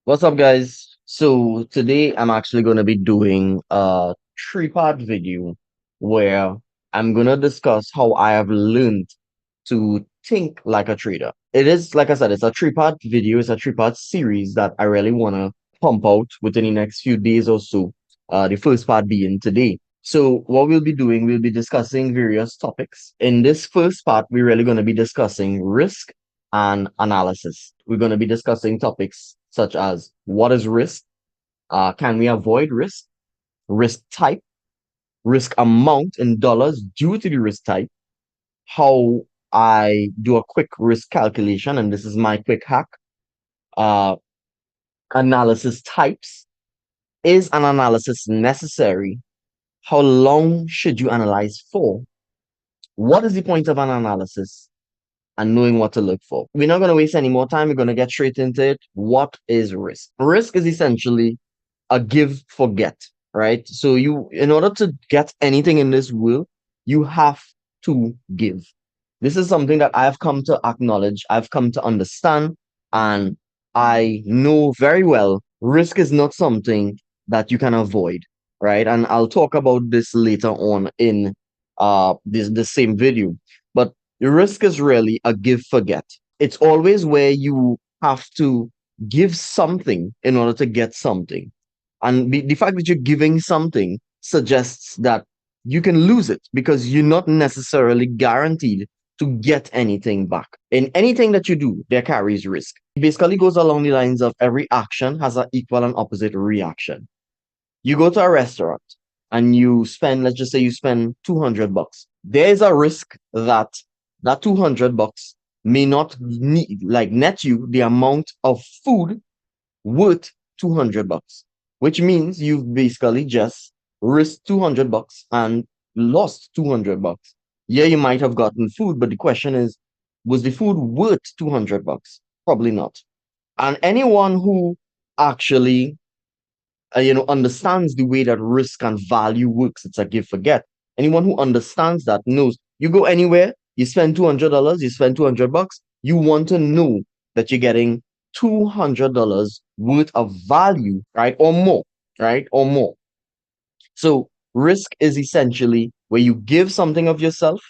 What's up, guys? So today I'm actually going to be doing a three-part video where I'm going to discuss how I have learned to think like a trader. It is, like I said, it's a three-part video, it's a three-part series that I really want to pump out within the next few days or so. The first part being today. So what we'll be doing, we'll be discussing various topics. In this first part, we're really going to be discussing risk and analysis. We're going to be discussing topics such as what is risk, can we avoid risk, risk type, risk amount in dollars due to the risk type, how I do a quick risk calculation, and this is my quick hack. Uh, Analysis types. Is an analysis necessary? How long should you analyze for? What is the point of an analysis? And knowing what to look for. We're not going to waste any more time. We're going to get straight into it. What is risk? Risk is essentially a give forget, right? So in order to get anything in this world, you have to give. This is something that I've come to acknowledge, I've come to understand, and I know very well risk is not something that you can avoid, right? And I'll talk about this later on in this same video. But the risk is really a give forget. It's always where you have to give something in order to get something. And the fact that you're giving something suggests that you can lose it because you're not necessarily guaranteed to get anything back. In anything that you do, there carries risk. It basically goes along the lines of every action has an equal and opposite reaction. You go to a restaurant and you spend, let's just say you spend 200 bucks. There is a risk that that 200 bucks may not net you the amount of food worth 200 bucks, which means you've basically just risked 200 bucks and lost 200 bucks. Yeah, you might have gotten food, but the question is, was the food worth 200 bucks? Probably not. And anyone who actually, understands the way that risk and value works, it's a give forget. Anyone who understands that knows you go anywhere, you spend $200, you spend 200 bucks, you want to know that you're getting $200 worth of value, right? Or more, right? Or more. So risk is essentially where you give something of yourself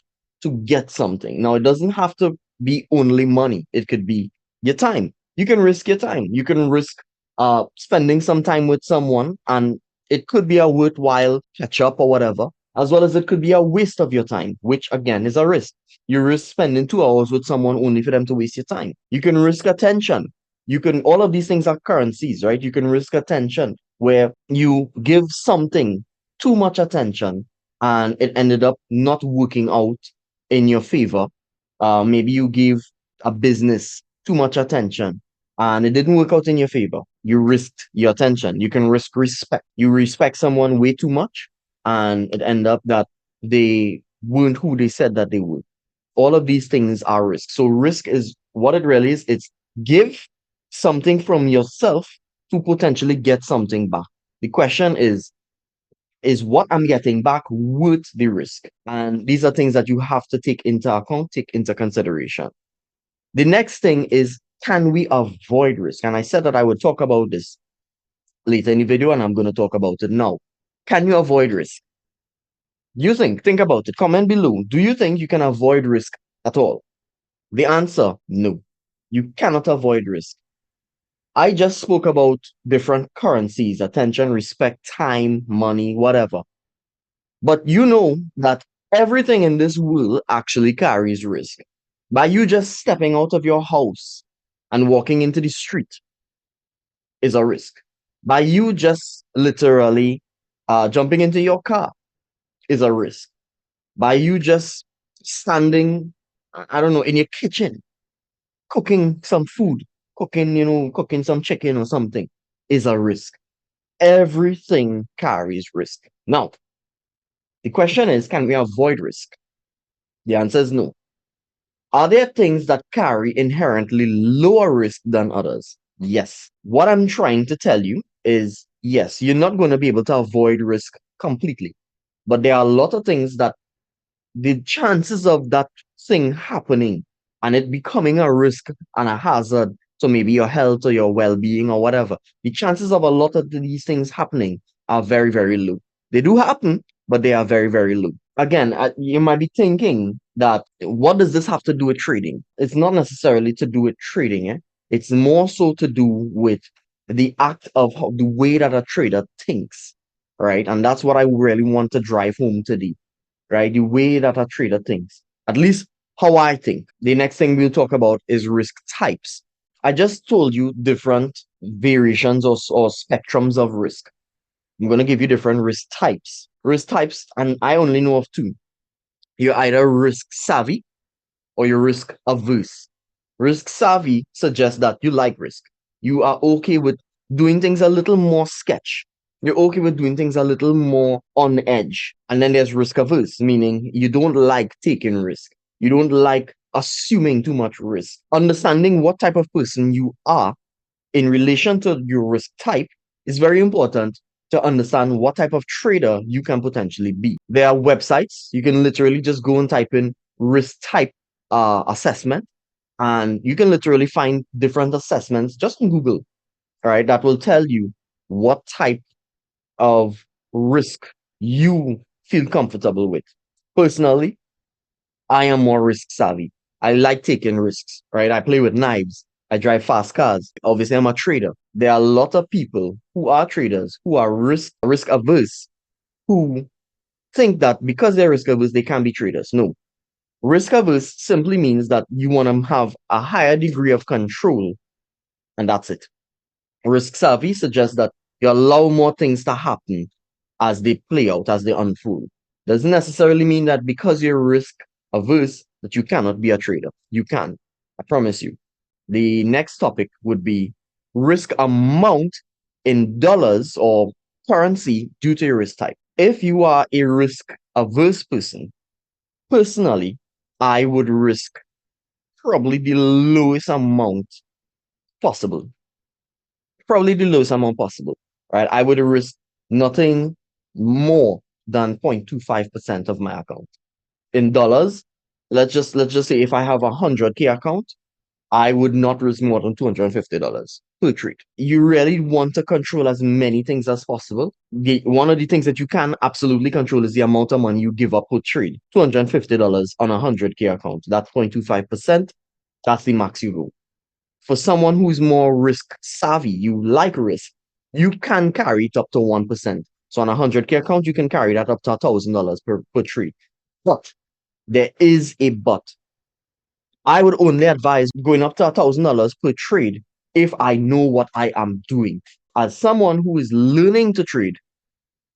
to get something. Now, it doesn't have to be only money. It could be your time. You can risk your time. You can risk spending some time with someone, and it could be a worthwhile catch up or whatever, as well as it could be a waste of your time, which again is a risk. You risk spending 2 hours with someone only for them to waste your time. You can risk attention. All of these things are currencies, right? You can risk attention where you give something too much attention and it ended up not working out in your favor. Maybe you give a business too much attention and it didn't work out in your favor. You risked your attention. You can risk respect. You respect someone way too much and it ended up that they weren't who they said that they were. All of these things are risk. So risk is what it really is. It's give something from yourself to potentially get something back. The question is what I'm getting back worth the risk? And these are things that you have to take into account, take into consideration. The next thing is, can we avoid risk? And I said that I would talk about this later in the video, and I'm going to talk about it now. Can you avoid risk? Think about it. Comment below. Do you think you can avoid risk at all? The answer, no. You cannot avoid risk. I just spoke about different currencies, attention, respect, time, money, whatever. But you know that everything in this world actually carries risk. By you just stepping out of your house and walking into the street is a risk. By you just literally jumping into your car is a risk. By you just standing, I don't know, in your kitchen, cooking some food, cooking some chicken or something is a risk. Everything carries risk. Now, the question is, can we avoid risk? The answer is no. Are there things that carry inherently lower risk than others? Yes. What I'm trying to tell you is yes, you're not going to be able to avoid risk completely. But there are a lot of things that the chances of that thing happening and it becoming a risk and a hazard So maybe your health or your well-being or whatever. The chances of a lot of these things happening are very, very low. They do happen, but they are very, very low. Again, you might be thinking that what does this have to do with trading? It's not necessarily to do with trading. It's more so to do with the act of the way that a trader thinks, right? And that's what I really want to drive home today, right? The way that a trader thinks, at least how I think. The next thing we'll talk about is risk types. I just told you different variations or spectrums of risk. I'm going to give you different risk types. Risk types, and I only know of two. You're either risk savvy or you're risk averse. Risk savvy suggests that you like risk. You are okay with doing things a little more sketch. You're okay with doing things a little more on edge. And then there's risk averse, meaning you don't like taking risk. You don't like assuming too much risk. Understanding what type of person you are in relation to your risk type is very important to understand what type of trader you can potentially be. There are websites. You can literally just go and type in risk type assessment, and you can literally find different assessments just on Google, all right, that will tell you what type of risk you feel comfortable with. Personally, I am more risk savvy. I like taking risks, right? I play with knives. I drive fast cars. Obviously, I'm a trader. There are a lot of people who are traders who are risk averse, who think that because they're risk averse, they can be traders. No. Risk averse simply means that you want to have a higher degree of control, and that's it. Risk savvy suggests that you allow more things to happen as they play out, as they unfold. Doesn't necessarily mean that because you're risk averse that you cannot be a trader. You can. I promise you. The next topic would be risk amount in dollars or currency due to your risk type. If you are a risk averse person, personally, I would risk probably the lowest amount possible. Probably the lowest amount possible, right? I would risk nothing more than 0.25% of my account. In dollars, let's just say if I have 100K account, I would not risk more than $250 per trade. You really want to control as many things as possible. One of the things that you can absolutely control is the amount of money you give up per trade. $250 on a 100K account. That's 0.25%. That's the max you go. For someone who's more risk savvy, you like risk, you can carry it up to 1%. So on a 100K account, you can carry that up to $1,000 per trade. But there is a but. I would only advise going up to $1,000 per trade if I know what I am doing. As someone who is learning to trade,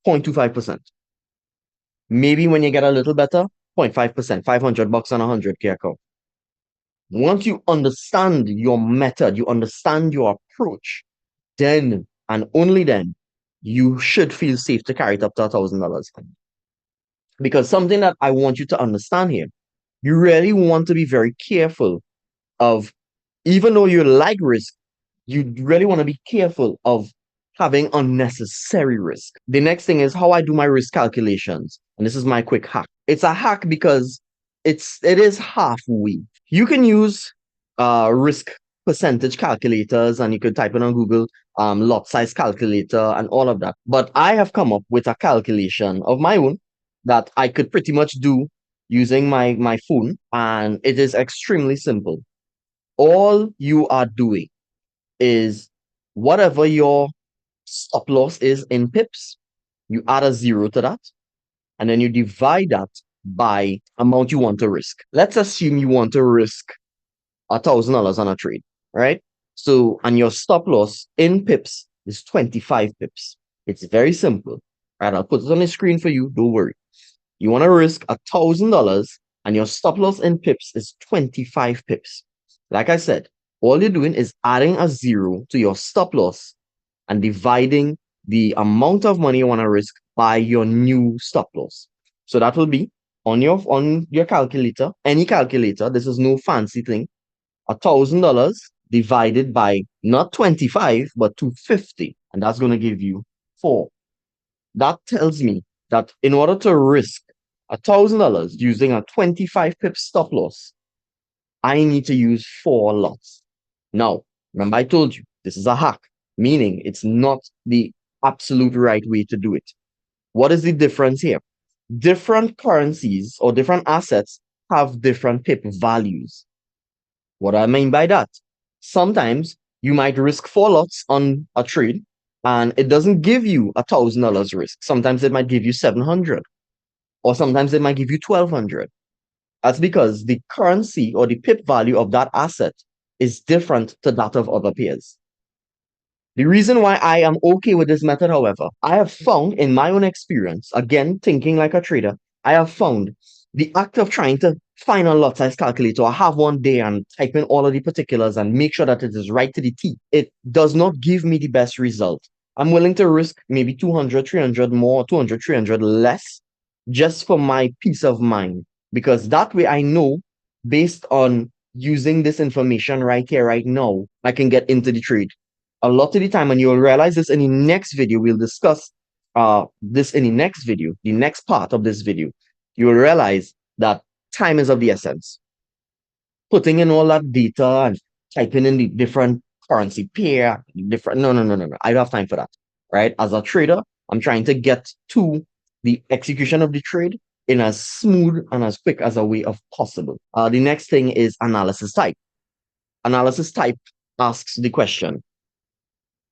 0.25%. Maybe when you get a little better, 0.5%, $500 on a 100K account. Once you understand your method, you understand your approach, then and only then you should feel safe to carry it up to $1,000. Because something that I want you to understand here, you really want to be very careful of, even though you like risk, you really want to be careful of having unnecessary risk. The next thing is how I do my risk calculations. And this is my quick hack. It's a hack because it is halfway. You can use risk percentage calculators, and you could type it on Google, lot size calculator and all of that. But I have come up with a calculation of my own that I could pretty much do using my phone, and it is extremely simple. All you are doing is whatever your stop loss is in pips, you add a zero to that, and then you divide that by amount you want to risk. Let's assume you want to risk $1,000 on a trade, right? So, and your stop loss in pips is 25 pips. It's very simple, right? I'll put it on the screen for you. Don't worry. You want to risk $1,000 and your stop loss in pips is 25 pips. Like I said, all you're doing is adding a zero to your stop loss and dividing the amount of money you want to risk by your new stop loss. So that will be on your calculator, any calculator. This is no fancy thing. $1,000 divided by not 25 but 250, and that's going to give you 4. That tells me that in order to risk $1,000 using a 25 pip stop loss, I need to use 4 lots. Now, Remember, I told you this is a hack, meaning it's not the absolute right way to do it. What is the difference here? Different currencies or different assets have different pip values. What do I mean by that? Sometimes you might risk four lots on a trade and it doesn't give you $1,000 risk. Sometimes it might give you 700, or sometimes it might give you 1,200. That's because the currency or the pip value of that asset is different to that of other peers. The reason why I am okay with this method, however, I have found in my own experience, again, thinking like a trader, I have found the act of trying to find a lot size calculator, I have one day and type in all of the particulars and make sure that it is right to the T. It does not give me the best result. I'm willing to risk maybe 200, 300 more, 200, 300 less, just for my peace of mind. Because that way I know, based on using this information right here, right now, I can get into the trade a lot of the time, and you'll realize this in the next video. We'll discuss this in the next video, the next part of this video. You will realize that time is of the essence. Putting in all that data and typing in the different currency pair, different no. I don't have time for that. Right? As a trader, I'm trying to get to the execution of the trade in as smooth and as quick as a way of possible. The next thing is analysis type. Analysis type asks the question,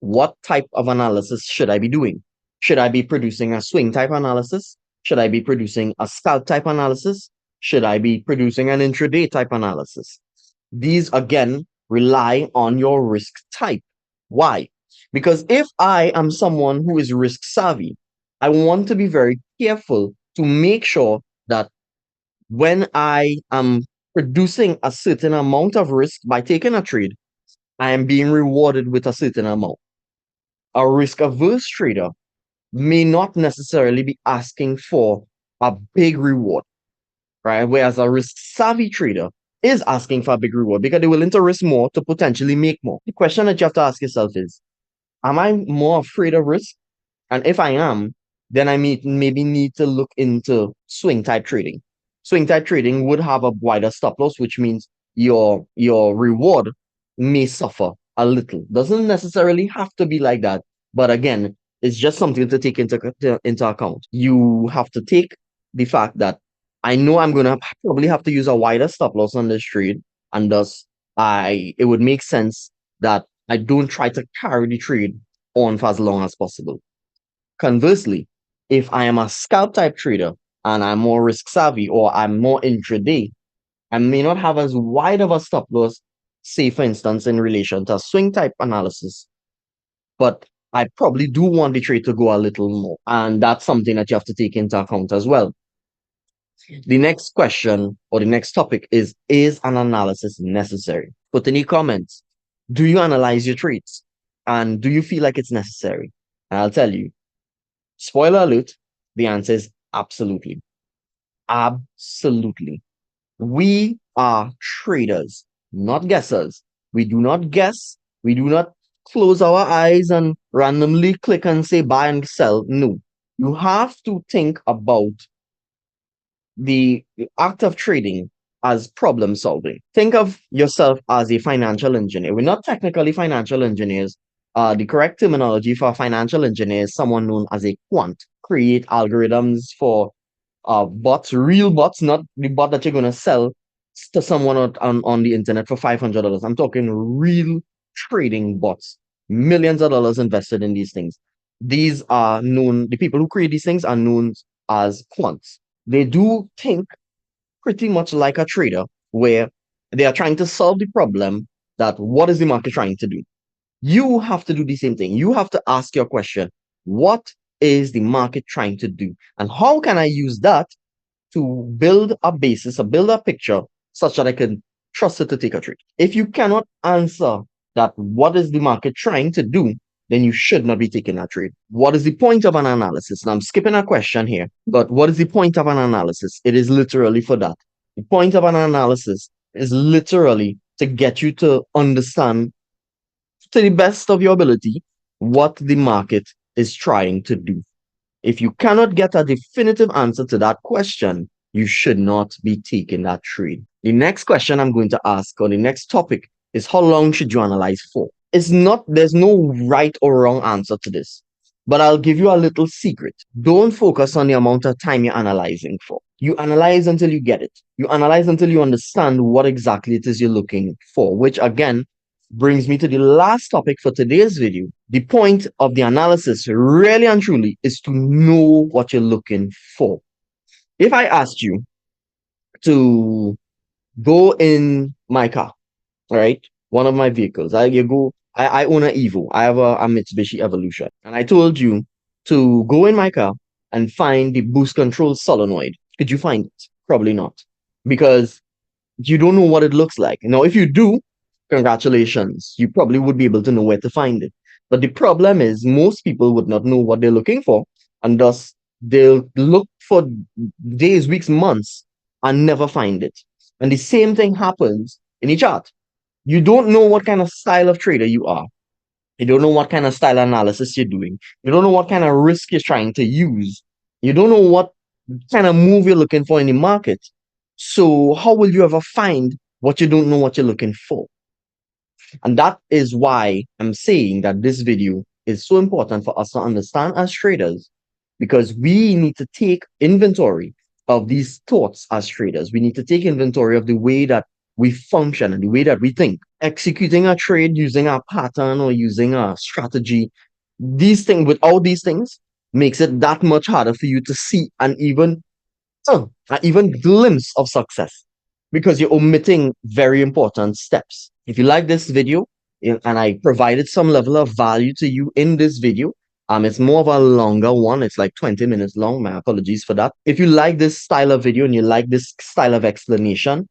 what type of analysis should I be doing? Should I be producing a swing type analysis? Should I be producing a scalp type analysis? Should I be producing an intraday type analysis? These again rely on your risk type. Why? Because if I am someone who is risk savvy, I want to be very careful to make sure that when I am producing a certain amount of risk by taking a trade, I am being rewarded with a certain amount. A risk averse trader may not necessarily be asking for a big reward, right? Whereas a risk savvy trader is asking for a big reward because they're willing to risk more to potentially make more. The question that you have to ask yourself is, am I more afraid of risk? And if I am, then I maybe need to look into swing type trading. Swing type trading would have a wider stop loss, which means your reward may suffer a little. Doesn't necessarily have to be like that, but again, it's just something to take into account. You have to take the fact that I know I'm gonna probably have to use a wider stop loss on this trade, and thus it would make sense that I don't try to carry the trade on for as long as possible. Conversely, if I am a scalp type trader and I'm more risk savvy or I'm more intraday, I may not have as wide of a stop loss, say for instance, in relation to a swing type analysis, but I probably do want the trade to go a little more. And that's something that you have to take into account as well. The next question or the next topic is an analysis necessary? Put in the comments. Do you analyze your trades? And do you feel like it's necessary? And I'll tell you, spoiler alert, the answer is absolutely. Absolutely. We are traders, not guessers. We do not guess. We do not close our eyes and randomly click and say buy and sell. No. You have to think about the act of trading as problem solving. Think of yourself as a financial engineer. We're not technically financial engineers. The correct terminology for a financial engineer is someone known as a quant. Create algorithms for bots, real bots, not the bot that you're going to sell to someone on the internet for $500. I'm talking real trading bots, millions of dollars invested in these things. These are known, the people who create these things are known as quants. They do think pretty much like a trader, where they are trying to solve the problem that what is the market trying to do? You have to do the same thing. You have to ask your question, what is the market trying to do? And how can I use that to build a basis or build a picture such that I can trust it to take a trade? If you cannot answer that, what is the market trying to do, then you should not be taking that trade. What is the point of an analysis? Now, I'm skipping a question here, but what is the point of an analysis? It is literally for that. The point of an analysis is literally to get you to understand to the best of your ability what the market is trying to do. If you cannot get a definitive answer to that question, you should not be taking that trade. The next question I'm going to ask, or the next topic, is how long should you analyze for? It's not, there's no right or wrong answer to this. But I'll give you a little secret. Don't focus on the amount of time you're analyzing for. You analyze until you get it. You analyze until you understand what exactly it is you're looking for, which again brings me to the last topic for today's video. The point of the analysis, really and truly, is to know what you're looking for. If I asked you to go in my car, right? One of my vehicles. I own an Evo. I have a Mitsubishi Evolution. And I told you to go in my car and find the boost control solenoid. Could you find it? Probably not. Because you don't know what it looks like. Now, if you do, congratulations. You probably would be able to know where to find it. But the problem is most people would not know what they're looking for, and thus they'll look for days, weeks, months and never find it. And the same thing happens in a chart. You don't know what kind of style of trader you are. You don't know what kind of style analysis you're doing. You don't know what kind of risk you're trying to use. You don't know what kind of move you're looking for in the market. So how will you ever find what you don't know what you're looking for? And that is why I'm saying that this video is so important for us to understand as traders, because we need to take inventory of these thoughts as traders. We need to take inventory of the way that we function and the way that we think. Executing a trade using a pattern or using a strategy, these things, without these things, makes it that much harder for you to see an even glimpse of success, because you're omitting very important steps. If you like this video, and I provided some level of value to you in this video, it's more of a longer one. It's like 20 minutes long. My apologies for that. If you like this style of video and you like this style of explanation,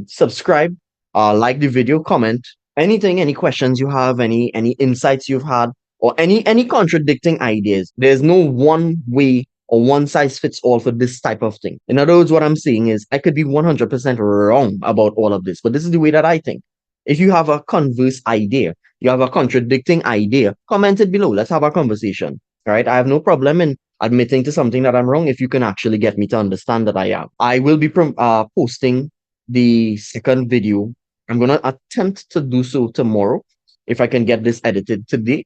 subscribe, like the video, comment anything, any questions you have, any insights you've had, or any contradicting ideas. There's no one way or one size fits all for this type of thing. In other words, what I'm saying is I could be 100% wrong about all of this, but this is the way that I think. If you have a converse idea, you have a contradicting idea, comment it below. Let's have a conversation. All right. I have no problem in admitting to something that I'm wrong if you can actually get me to understand that I am. I will be posting the second video. I'm going to attempt to do so tomorrow if I can get this edited today.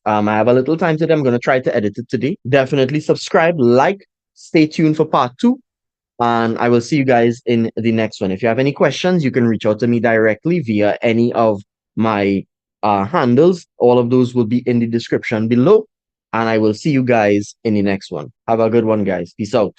I have a little time today. I'm going to try to edit it today. Definitely subscribe, like, stay tuned for part 2. And I will see you guys in the next one. If you have any questions, you can reach out to me directly via any of my handles. All of those will be in the description below. And I will see you guys in the next one. Have a good one, guys. Peace out.